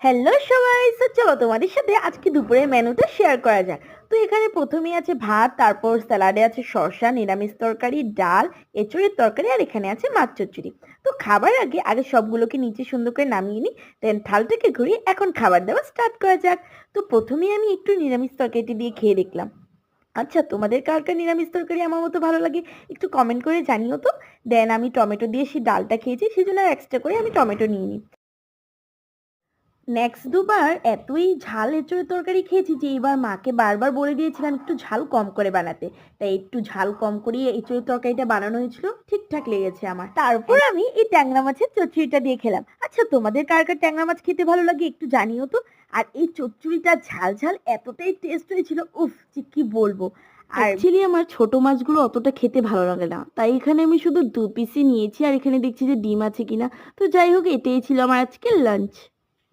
Hello সবাই, তো চলো তোমাদের সাথে আজকে দুপুরের মেনুটা শেয়ার করা যাক। তো এখানে প্রথমেই আছে ভাত, তারপর স্যালাডে আছে শসা, নিরামিষ তরকারি, ডাল, এঁচড়ের তরকারি, আর এখানে আছে মাছ চচ্চড়ি। তো খাবার আগে আগে সবগুলোকে নিচে সুন্দর করে নামিয়ে নিই, দেন থালটাকে ঘুরিয়ে এখন খাবার দাবার স্টার্ট করা যাক। তো প্রথমেই আমি একটু নিরামিষ তরকারিটি দিয়ে খেয়ে দেখলাম। আচ্ছা, তোমাদের কার কার নিরামিষ তরকারি আমার মতো ভালো লাগে একটু কমেন্ট করে জানিও তো। দেন আমি টমেটো দিয়ে সেই ডালটা খেয়েছি, সেই জন্য এক্সট্রা করে আমি টমেটো নিয়ে নিই। নেক্সট দুবার এতই ঝাল এঁচোড়ের তরকারি খেয়েছি যে এবার মাকে বারবার বলে দিয়েছিলাম একটু ঝাল কম করে বানাতে। তাই একটু ঝাল কম করিয়ে এঁচোড়ের তরকারিটা বানানো হয়েছিল, ঠিকঠাক লেগেছে আমার। তারপর আমি এই ট্যাংরা মাছের চচ্চড়িটা দিয়ে খেলাম। আচ্ছা, তোমাদের কার কার ট্যাংরা মাছ খেতে ভালো লাগে একটু জানিও তো। আর এই চচ্চড়িটা ঝাল ঝাল এতটাই টেস্ট হয়েছিল, উফ যে কি বলবো। আর অ্যাকচুয়ালি আমার ছোট মাছগুলো অতটা খেতে ভালো লাগে না, তাই এখানে আমি শুধু 2 পিসই নিয়েছি, আর এখানে দেখছি যে ডিম আছে কিনা। তো যাই হোক, এটাই ছিল আমার আজকের লাঞ্চ।